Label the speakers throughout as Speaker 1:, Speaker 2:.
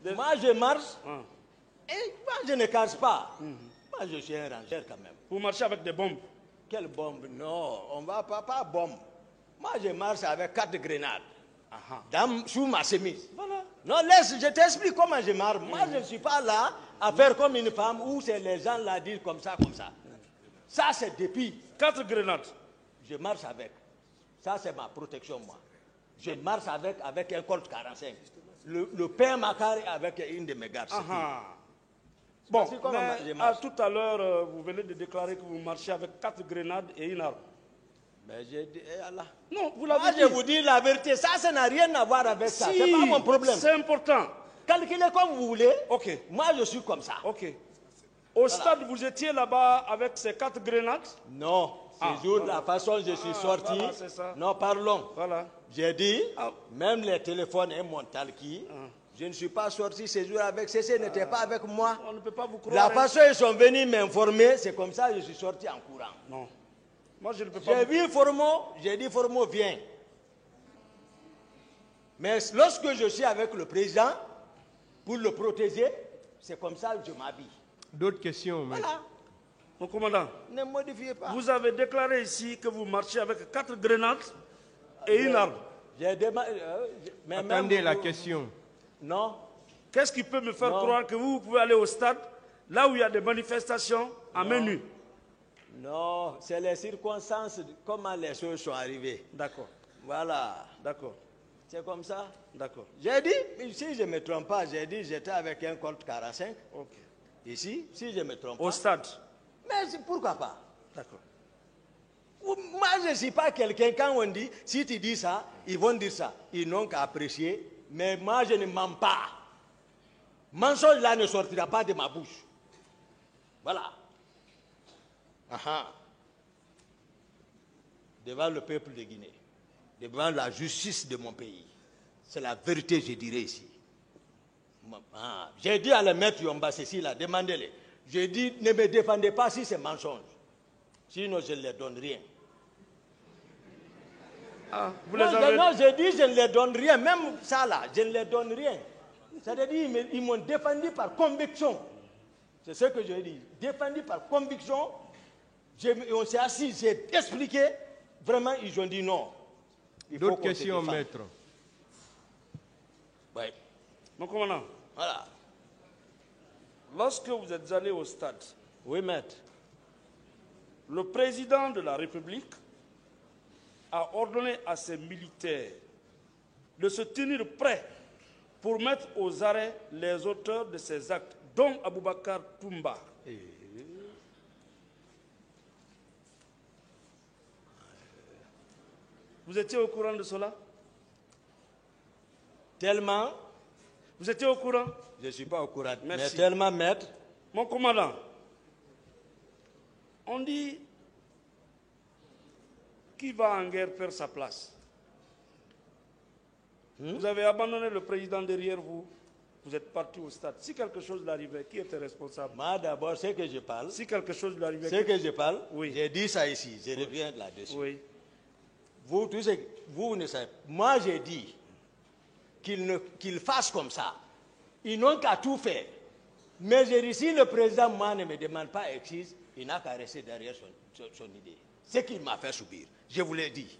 Speaker 1: Moi, je marche et moi, je ne casse pas. Moi, je suis un rangeur quand même.
Speaker 2: Vous marchez avec des bombes?
Speaker 1: Quelle bombe? Non, on ne va pas bombe. Moi, je marche avec 4 grenades. Sous ma chemise.
Speaker 2: Voilà.
Speaker 1: Non, laisse, je t'explique comment je marche. Moi, je ne suis pas là à faire comme une femme où c'est les gens là disent comme ça, comme ça. Ça, c'est depuis.
Speaker 2: 4 grenades.
Speaker 1: Je marche avec. Ça, c'est ma protection, moi. Je marche avec un Colt 45. Le père Makari avec une de mes gardes.
Speaker 2: Bon, mais tout à l'heure, vous venez de déclarer que vous marchez avec 4 grenades et une arme.
Speaker 1: Mais j'ai dit, Allah.
Speaker 2: Non, vous l'avez dit.
Speaker 1: Je vous dis la vérité, ça n'a rien à voir avec ça. C'est pas mon problème.
Speaker 2: C'est important.
Speaker 1: Calculez comme vous voulez.
Speaker 2: Ok.
Speaker 1: Moi, je suis comme ça.
Speaker 2: Ok. Au stade, vous étiez là-bas avec ces 4 grenades?
Speaker 1: Non. Ce jour, la façon dont je suis sorti.
Speaker 2: Voilà, c'est ça.
Speaker 1: Non, parlons.
Speaker 2: Voilà.
Speaker 1: J'ai dit, même les téléphones et mon talki, je ne suis pas sorti ce jour avec CC, n'était pas avec moi.
Speaker 2: On ne peut pas vous croire.
Speaker 1: La façon dont ils sont venus m'informer, c'est comme ça que je suis sorti en courant.
Speaker 2: Non. Moi, je ne peux pas.
Speaker 1: J'ai vu Formo, j'ai dit Formo, viens. Mais lorsque je suis avec le président, pour le protéger, c'est comme ça que je m'habille.
Speaker 3: D'autres questions, maître?
Speaker 1: Voilà.
Speaker 2: Mon commandant,
Speaker 1: ne modifiez pas.
Speaker 2: Vous avez déclaré ici que vous marchez avec 4 grenades et une arme.
Speaker 3: Attendez la question.
Speaker 1: Non.
Speaker 2: Qu'est-ce qui peut me faire croire que vous pouvez aller au stade, là où il y a des manifestations, à main nue?
Speaker 1: Non, c'est les circonstances, comment les choses sont arrivées.
Speaker 2: D'accord.
Speaker 1: Voilà.
Speaker 2: D'accord.
Speaker 1: C'est comme ça.
Speaker 2: D'accord.
Speaker 1: J'ai dit, si je ne me trompe pas, j'ai dit j'étais avec un Colt 45.
Speaker 2: Ok.
Speaker 1: Ici, si je ne me trompe pas.
Speaker 2: Au stade.
Speaker 1: Mais pourquoi pas?
Speaker 2: D'accord.
Speaker 1: Moi, je ne suis pas quelqu'un, quand on dit, si tu dis ça, ils vont dire ça. Ils n'ont qu'à apprécier. Mais moi, je ne mens pas. Mensonge là ne sortira pas de ma bouche. Voilà. Devant le peuple de Guinée, devant la justice de mon pays, c'est la vérité, je dirais ici. J'ai dit à le maître Yomba, ceci là, demandez-le. J'ai dit, ne me défendez pas si c'est mensonge. Sinon, je ne leur donne rien. Non, j'ai dit, je ne leur donne rien. Même ça là, je ne leur donne rien. C'est-à-dire, ils m'ont défendu par conviction. C'est ce que j'ai dit. Défendu par conviction. On s'est assis, j'ai expliqué. Vraiment, ils ont dit non.
Speaker 3: D'autres questions, maître?
Speaker 1: Oui.
Speaker 2: Mon commandant.
Speaker 1: Voilà.
Speaker 2: Lorsque vous êtes allé au stade,
Speaker 1: oui, maître,
Speaker 2: le président de la République a ordonné à ses militaires de se tenir prêts pour mettre aux arrêts les auteurs de ces actes, dont Aboubakar Toumba. Vous étiez au courant de cela?
Speaker 1: Tellement.
Speaker 2: Vous étiez au courant?
Speaker 1: Je ne suis pas au courant.
Speaker 2: Merci.
Speaker 1: Mais tellement, maître.
Speaker 2: Mon commandant, on dit qui va en guerre perd sa place. Vous avez abandonné le président derrière vous. Vous êtes parti au stade. Si quelque chose lui arrivait, qui était responsable?
Speaker 1: Moi, d'abord, c'est que je parle.
Speaker 2: Si quelque chose lui arrivait...
Speaker 1: C'est que je parle.
Speaker 2: Oui.
Speaker 1: J'ai dit ça ici. Je reviens là-dessus.
Speaker 2: Oui.
Speaker 1: Vous ne savez. Moi, j'ai dit qu'ils fassent comme ça. Ils n'ont qu'à tout faire. Mais j'ai dit, si le président, moi, ne me demande pas excuse, il n'a qu'à rester derrière son idée. C'est qu'il m'a fait subir. Je vous l'ai dit.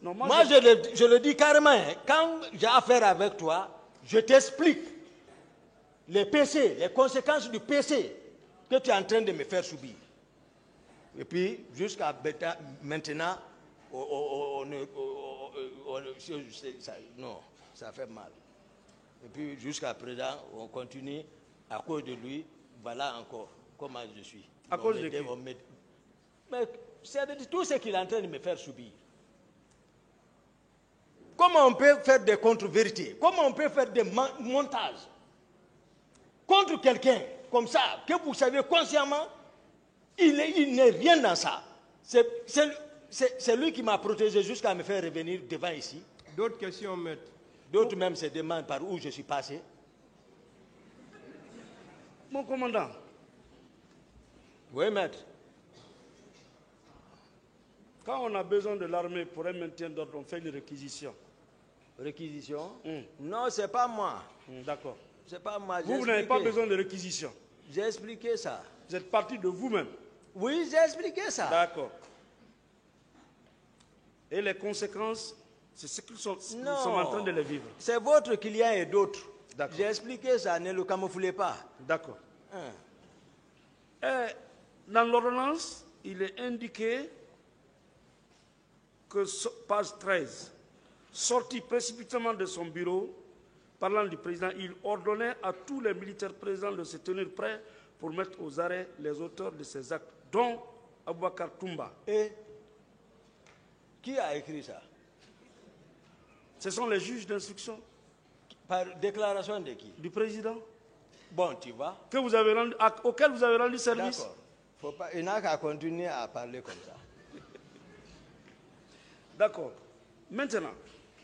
Speaker 2: Non,
Speaker 1: moi, je le dis carrément. Hein, quand j'ai affaire avec toi, je t'explique les PC, les conséquences du PC que tu es en train de me faire subir. Et puis, jusqu'à maintenant, non, ça fait mal. Et puis, jusqu'à présent, on continue à cause de lui. Voilà encore comment je suis.
Speaker 2: À cause de qui?
Speaker 1: Mais c'est tout ce qu'il est en train de me faire subir. Comment on peut faire des contre-vérités? Comment on peut faire des montages contre quelqu'un comme ça, que vous savez consciemment, il n'est rien dans ça. C'est lui qui m'a protégé jusqu'à me faire revenir devant ici.
Speaker 3: D'autres questions, maître?
Speaker 1: D'autres même se demandent par où je suis passé.
Speaker 2: Mon commandant.
Speaker 1: Oui, maître.
Speaker 2: Quand on a besoin de l'armée pour un maintien d'ordre, on fait une réquisition.
Speaker 1: Réquisition? Non, c'est pas moi.
Speaker 2: D'accord.
Speaker 1: C'est pas moi.
Speaker 2: Vous n'avez pas besoin de réquisition.
Speaker 1: J'ai expliqué ça.
Speaker 2: Vous êtes parti de vous-même.
Speaker 1: Oui, j'ai expliqué ça.
Speaker 2: D'accord. Et les conséquences, c'est ce qu'ils sont, nous sommes en train de les vivre.
Speaker 1: C'est votre client et d'autres.
Speaker 2: D'accord.
Speaker 1: J'ai expliqué ça, ne le camouflez pas.
Speaker 2: D'accord.
Speaker 1: Hein.
Speaker 2: Et dans l'ordonnance, il est indiqué que, page 13, sorti précipitamment de son bureau, parlant du président, il ordonnait à tous les militaires présents de se tenir prêts pour mettre aux arrêts les auteurs de ces actes, dont Aboubacar Toumba.
Speaker 1: Et qui a écrit ça?
Speaker 2: Ce sont les juges d'instruction.
Speaker 1: Par déclaration de qui?
Speaker 2: Du président.
Speaker 1: Bon, tu vois.
Speaker 2: Que vous avez rendu, auquel vous avez rendu service.
Speaker 1: D'accord. Il n'a qu'à continuer à parler comme ça.
Speaker 2: D'accord. Maintenant,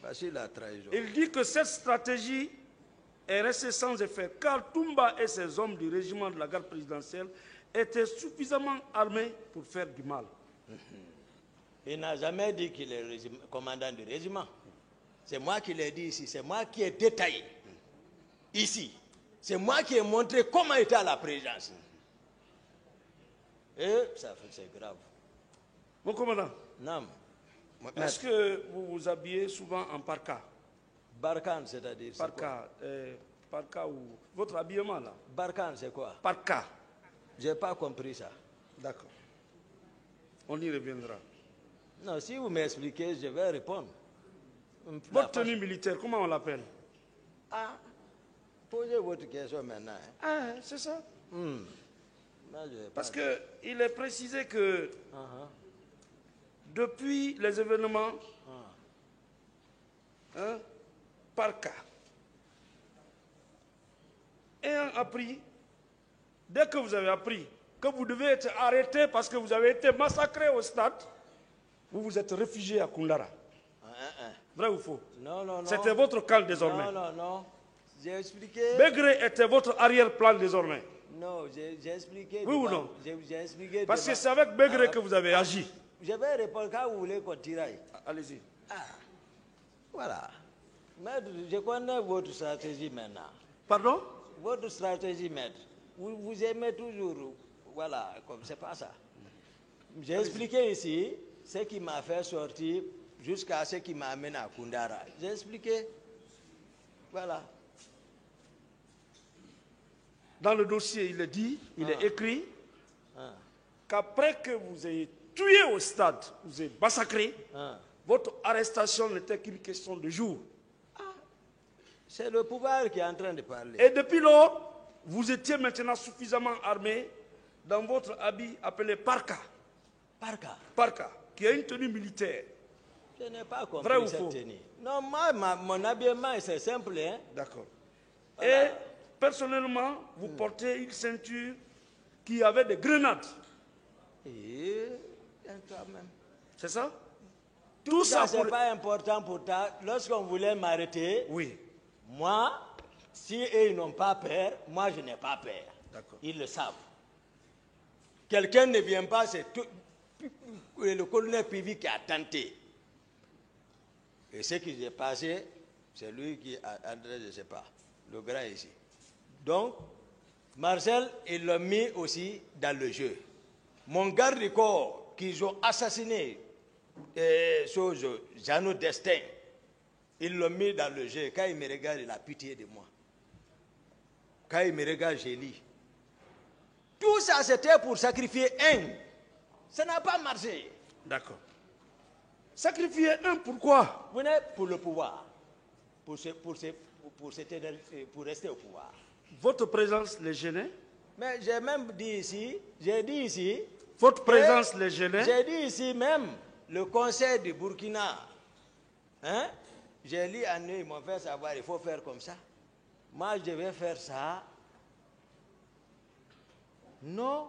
Speaker 1: Facile la trahison.
Speaker 2: il dit que cette stratégie est restée sans effet, car Toumba et ses hommes du régiment de la garde présidentielle étaient suffisamment armés pour faire du mal.
Speaker 1: Il n'a jamais dit qu'il est commandant du régiment. C'est moi qui l'ai dit ici. C'est moi qui ai détaillé. Ici. C'est moi qui ai montré comment était à la présidence. Et ça fait, c'est grave.
Speaker 2: Mon commandant,
Speaker 1: Non.
Speaker 2: est-ce que vous vous habillez souvent en parka?
Speaker 1: Barkhane, c'est-à-dire
Speaker 2: Parka ou votre habillement là?
Speaker 1: Barkhane, c'est quoi?
Speaker 2: Parka.
Speaker 1: Je n'ai pas compris ça.
Speaker 2: D'accord. On y reviendra.
Speaker 1: Non, si vous m'expliquez, je vais répondre.
Speaker 2: Votre tenue militaire, comment on l'appelle?
Speaker 1: Ah, posez votre question maintenant. Hein.
Speaker 2: Ah, c'est ça.
Speaker 1: Non, je
Speaker 2: Parce qu'il est précisé que depuis les événements, Parka, ayant appris, dès que vous avez appris que vous devez être arrêté parce que vous avez été massacré au stade, vous vous êtes réfugié à Koundara. Vrai ou faux?
Speaker 1: Non, non, non.
Speaker 2: C'était votre camp désormais.
Speaker 1: Non, non, non. J'ai expliqué.
Speaker 2: Begré était votre arrière-plan désormais.
Speaker 1: Non, j'ai expliqué.
Speaker 2: Oui ou non?
Speaker 1: J'ai expliqué.
Speaker 2: Parce que c'est avec Begré que vous avez agi.
Speaker 1: Je vais répondre quand vous voulez qu'on tiraille.
Speaker 2: Allez-y.
Speaker 1: Voilà. Maître, je connais votre stratégie maintenant.
Speaker 2: Pardon?
Speaker 1: Votre stratégie, maître. Vous aimez toujours. Voilà, comme c'est pas ça. J'ai expliqué ici ce qui m'a fait sortir jusqu'à ce qui m'a amené à Koundara. J'ai expliqué. Voilà.
Speaker 2: Dans le dossier, il est dit, il est écrit qu'après que vous ayez tué au stade, vous avez massacré, votre arrestation n'était qu'une question de jours.
Speaker 1: C'est le pouvoir qui est en train de parler.
Speaker 2: Et depuis lors, vous étiez maintenant suffisamment armé dans votre habit appelé Parka.
Speaker 1: Parka.
Speaker 2: Parka, qui a une tenue militaire.
Speaker 1: Je n'ai pas
Speaker 2: Vrai
Speaker 1: compris
Speaker 2: ou
Speaker 1: cette
Speaker 2: faux?
Speaker 1: tenue. Non, moi, mon habillement, c'est simple. Hein?
Speaker 2: D'accord.
Speaker 1: Voilà.
Speaker 2: Et personnellement, vous portez une ceinture qui avait des grenades.
Speaker 1: Et quand même.
Speaker 2: C'est ça?
Speaker 1: Tout ça, ce n'est pas important pour toi. Lorsqu'on voulait m'arrêter,
Speaker 2: oui.
Speaker 1: Moi, si eux n'ont pas peur, moi je n'ai pas peur.
Speaker 2: D'accord.
Speaker 1: Ils le savent. Quelqu'un ne vient pas, c'est le colonel Pivi qui a tenté. Et ce qui s'est passé, c'est lui qui a, je ne sais pas, le grand ici. Donc, Marcel, ils l'ont mis aussi dans le jeu. Mon garde du corps qu'ils ont assassiné, Jeannot Destin, ils l'ont mis dans le jeu. Quand il me regarde, il a pitié de moi. Quand il me regarde, je lis. Tout ça, c'était pour sacrifier un. Ça n'a pas marché.
Speaker 2: D'accord. Sacrifier un, pourquoi?
Speaker 1: Vous n'êtes pour le pouvoir. Pour rester au pouvoir.
Speaker 2: Votre présence les gênait?
Speaker 1: Mais j'ai même dit ici,
Speaker 2: votre présence les gênait?
Speaker 1: J'ai dit ici même, le conseil du Burkina, hein? J'ai lu à nous, ils m'ont fait savoir, il faut faire comme ça. Moi, je vais faire ça. Non.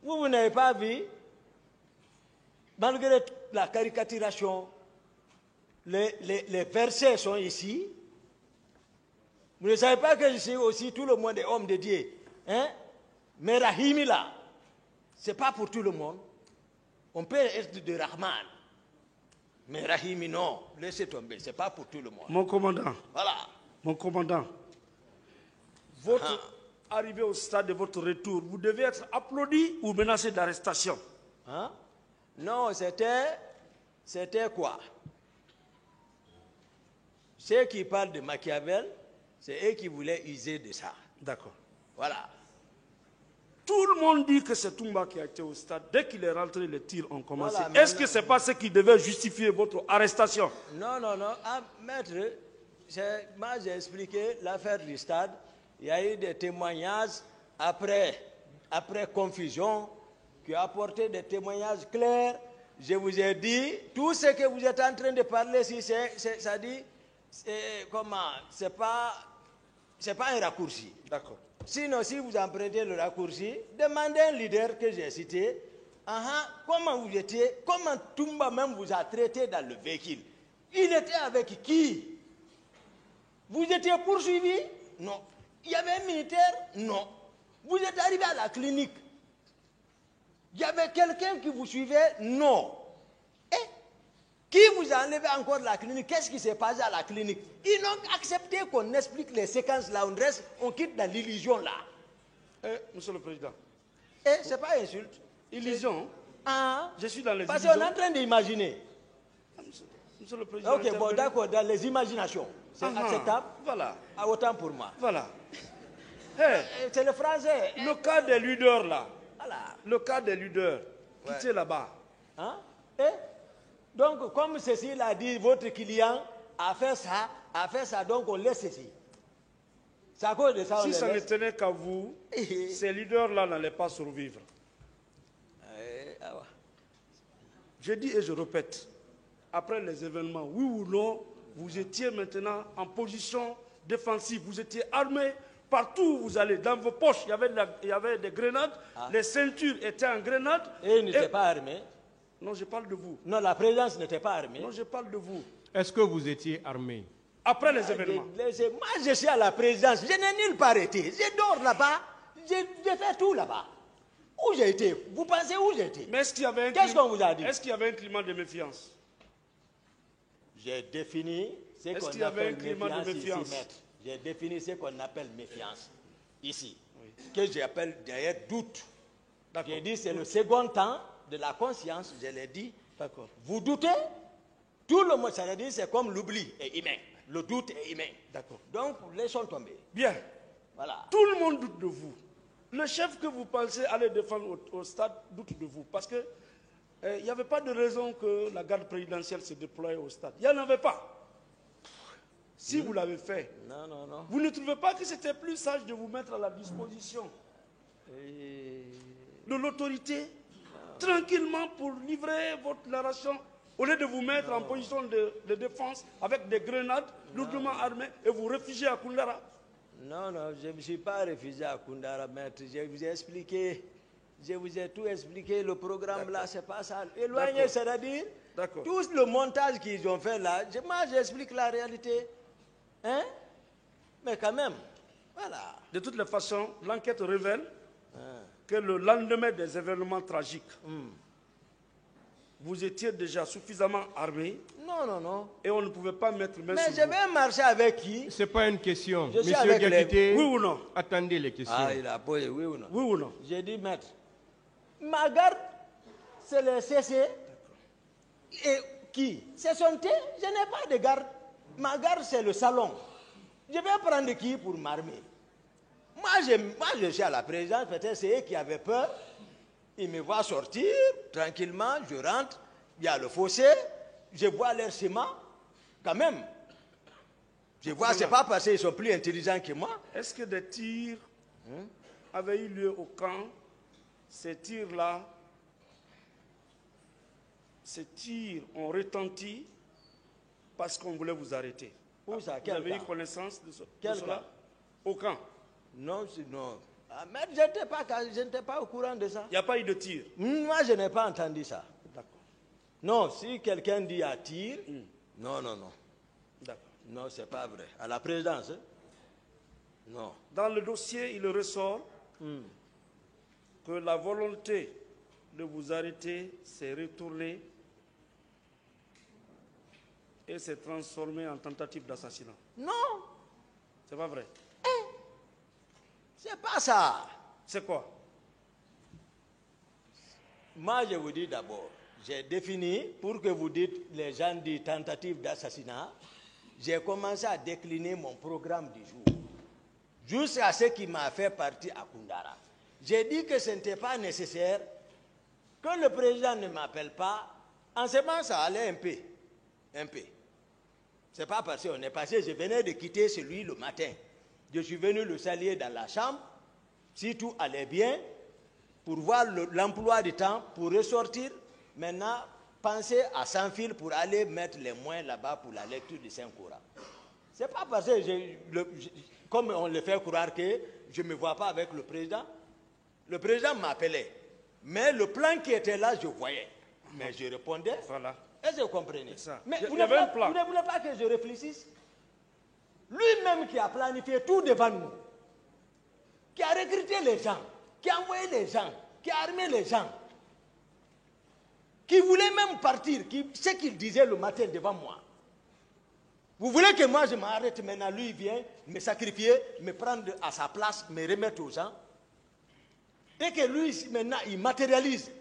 Speaker 1: Vous n'avez pas vu, malgré la caricaturation, les versets sont ici. Vous ne savez pas que ici aussi, tout le monde est homme de Dieu. Hein? Mais Rahimi là, ce n'est pas pour tout le monde. On peut être de Rahman. Mais Rahimi, non, laissez tomber, ce n'est pas pour tout le monde.
Speaker 2: Mon commandant.
Speaker 1: Voilà.
Speaker 2: Mon commandant. Votre arrivée au stade de votre retour, vous devez être applaudi ou menacé d'arrestation.
Speaker 1: Hein? Non, c'était quoi? Ceux qui parlent de Machiavel, c'est eux qui voulaient user de ça.
Speaker 2: D'accord.
Speaker 1: Voilà.
Speaker 2: Tout le monde dit que c'est Toumba qui a été au stade. Dès qu'il est rentré, les tirs ont commencé.
Speaker 1: Voilà,
Speaker 2: Est-ce que ce n'est pas ce qui devait justifier votre arrestation?
Speaker 1: Non, non, non. Ah, maître, moi j'ai expliqué l'affaire du stade. Il y a eu des témoignages après confusion qui ont apporté des témoignages clairs. Je vous ai dit, tout ce que vous êtes en train de parler ici, ça dit, c'est pas un raccourci.
Speaker 2: D'accord.
Speaker 1: Sinon, si vous empruntez le raccourci, demandez un leader que j'ai cité. Comment vous étiez, comment Toumba même vous a traité dans le véhicule? Il était avec qui? Vous étiez poursuivi? Non. Il y avait un militaire? Non. Vous êtes arrivé à la clinique? Il y avait quelqu'un qui vous suivait? Non. Et qui vous a enlevé encore de la clinique? Qu'est-ce qui s'est passé à la clinique? Ils n'ont accepté qu'on explique les séquences là, on quitte dans l'illusion là.
Speaker 2: Monsieur le Président.
Speaker 1: Ce n'est pas insulte.
Speaker 2: Illusion? Je suis dans les
Speaker 1: Parce
Speaker 2: illusions.
Speaker 1: qu'on est en train d'imaginer.
Speaker 2: Monsieur le Président.
Speaker 1: Ok, bon, d'accord, dans les imaginations. C'est acceptable?
Speaker 2: Voilà.
Speaker 1: Autant pour moi.
Speaker 2: Voilà.
Speaker 1: C'est le français.
Speaker 2: Le cas des leaders là.
Speaker 1: Voilà.
Speaker 2: Le cas des leaders. Quittez là-bas.
Speaker 1: Donc, comme ceci l'a dit, votre client a fait ça, donc on laisse ceci. C'est à cause de ça.
Speaker 2: Si ça ne tenait qu'à vous, ces leaders-là n'allaient pas survivre. Je dis et je répète, après les événements, oui ou non, vous étiez maintenant en position défensive, vous étiez armés, partout où vous allez, dans vos poches, il y avait des grenades, les ceintures étaient en grenades.
Speaker 1: Et ils n'étaient pas armés?
Speaker 2: Non, je parle de vous.
Speaker 1: Non, la présidence n'était pas armée.
Speaker 2: Non, je parle de vous.
Speaker 3: Est-ce que vous étiez armé?
Speaker 2: Après les événements.
Speaker 1: Moi, je suis à la présidence, je n'ai nulle part été. Je dors là-bas, j'ai fait tout là-bas. Où j'ai été? Vous pensez où j'ai été?
Speaker 2: Mais est-ce qu'il y avait un
Speaker 1: Qu'est-ce qu'on vous a dit?
Speaker 2: Est-ce qu'il y avait un climat de méfiance?
Speaker 1: J'ai défini ce
Speaker 2: Est-ce
Speaker 1: qu'on
Speaker 2: qu'il y avait un
Speaker 1: appelle
Speaker 2: climat de méfiance?
Speaker 1: ici, maître. J'ai défini ce qu'on appelle méfiance ici, que j'appelle d'ailleurs doute. J'ai dit c'est le second temps de la conscience, je l'ai dit.
Speaker 2: D'accord.
Speaker 1: Vous doutez? Tout le monde, ça veut dire c'est comme l'oubli est humain. Le doute est humain.
Speaker 2: D'accord.
Speaker 1: Donc, laissons tomber.
Speaker 2: Bien.
Speaker 1: Voilà.
Speaker 2: Tout le monde doute de vous. Le chef que vous pensez aller défendre au stade doute de vous. Parce que il n'y avait pas de raison que la garde présidentielle se déploie au stade. Il n'y en avait pas. Si vous l'avez fait,
Speaker 1: non, non, non.
Speaker 2: Vous ne trouvez pas que c'était plus sage de vous mettre à la disposition de l'autorité, tranquillement pour livrer votre narration, au lieu de vous mettre en position de défense avec des grenades lourdement armées et vous réfugier à Koundara?
Speaker 1: Non, non, je ne me suis pas réfugié à Koundara, maître. Je vous ai expliqué, je vous ai tout expliqué. Le programme là, c'est pas ça. Éloigné, c'est-à-dire, tout le montage qu'ils ont fait là, moi j'explique la réalité. Hein? Mais quand même, voilà.
Speaker 2: De toutes les façons, l'enquête révèle que le lendemain des événements tragiques, vous étiez déjà suffisamment armé.
Speaker 1: Non, non, non.
Speaker 2: Et on ne pouvait pas mettre main
Speaker 1: mais
Speaker 2: sur
Speaker 1: je vais marcher avec qui?
Speaker 3: Ce n'est pas une question.
Speaker 1: Je suis
Speaker 3: Monsieur
Speaker 1: avec
Speaker 3: Diakité,
Speaker 2: oui ou non?
Speaker 3: Attendez les questions.
Speaker 1: Il a posé oui ou non?
Speaker 2: Oui ou non?
Speaker 1: J'ai dit, maître, ma garde, c'est le CC. Et qui? C'est son thé. Je n'ai pas de garde. Ma garde, c'est le salon. Je vais prendre qui pour m'armer? Moi, je suis à la présidence, peut-être c'est eux qui avaient peur. Ils me voient sortir, tranquillement, je rentre, il y a le fossé, je vois leur ciment, quand même. Je vois, c'est pas parce qu'ils sont plus intelligents que moi.
Speaker 2: Est-ce que des tirs avaient eu lieu au camp? Ces tirs-là, ces tirs ont retenti parce qu'on voulait vous arrêter.
Speaker 1: Où ça?
Speaker 2: Vous avez eu connaissance de
Speaker 1: Quel
Speaker 2: cela?
Speaker 1: camp?
Speaker 2: Au camp.
Speaker 1: Non, non. Mais je n'étais pas au courant de ça.
Speaker 2: Il n'y a pas eu de tir?
Speaker 1: Moi, je n'ai pas entendu ça.
Speaker 2: D'accord.
Speaker 1: Non, si quelqu'un dit à tir, non, non, non.
Speaker 2: D'accord.
Speaker 1: Non, c'est pas vrai. À la présidence, non.
Speaker 2: Dans le dossier, il ressort que la volonté de vous arrêter s'est retournée et s'est transformé en tentative d'assassinat.
Speaker 1: Non,
Speaker 2: C'est pas vrai.
Speaker 1: c'est pas ça.
Speaker 2: C'est quoi?
Speaker 1: Moi, je vous dis d'abord, j'ai défini, pour que vous dites, les gens disent tentative d'assassinat, j'ai commencé à décliner mon programme du jour, jusqu'à ce qui m'a fait partir à Koundara. J'ai dit que ce n'était pas nécessaire que le président ne m'appelle pas. En ce moment, ça allait un peu. C'est pas parce qu'on est passé, je venais de quitter celui le matin. Je suis venu le saluer dans la chambre, si tout allait bien, pour voir l'emploi du temps, pour ressortir. Maintenant, penser à sans fil pour aller mettre les moyens là-bas pour la lecture du Saint-Coran. C'est pas parce que, comme on le fait croire que je ne me vois pas avec le président. Le président m'appelait. Mais le plan qui était là, je voyais. Mais je répondais.
Speaker 2: Voilà.
Speaker 1: Est-ce que vous comprenez?
Speaker 2: Ça.
Speaker 1: Mais vous
Speaker 2: Il y avait un
Speaker 1: ne
Speaker 2: plan.
Speaker 1: voulez pas que je réfléchisse? Lui-même qui a planifié tout devant nous, qui a recruté les gens, qui a envoyé les gens, qui a armé les gens, qui voulait même partir, ce qu'il disait le matin devant moi. Vous voulez que moi je m'arrête maintenant, lui il vient me sacrifier, me prendre à sa place, me remettre aux gens? Et que lui maintenant il matérialise,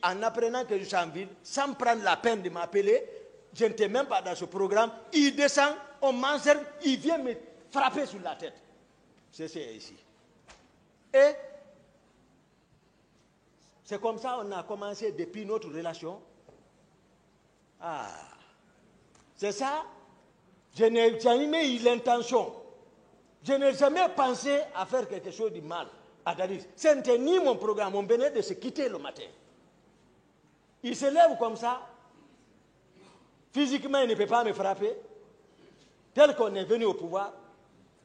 Speaker 1: en apprenant que je suis en ville, sans prendre la peine de m'appeler, je n'étais même pas dans ce programme, il descend, on m'enserre, il vient me frapper sur la tête. C'est ici. Et c'est comme ça qu'on a commencé depuis notre relation. Ah, c'est ça. Je n'ai jamais eu l'intention. Je n'ai jamais pensé à faire quelque chose de mal à Dadis. Ce n'était ni mon programme. On venait de se quitter le matin. Il se lève comme ça. Physiquement, il ne peut pas me frapper. Tel qu'on est venu au pouvoir.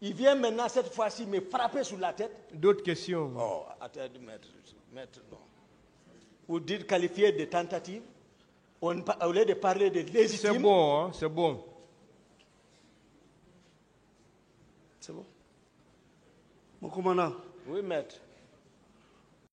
Speaker 1: Il vient maintenant, cette fois-ci, me frapper sur la tête.
Speaker 3: D'autres questions?
Speaker 1: Oh, attendez, maître, non. Vous dites qualifier de tentative, au lieu de parler de légitime.
Speaker 3: C'est bon, hein? C'est bon.
Speaker 2: C'est bon. Mon commandant.
Speaker 1: Oui, maître.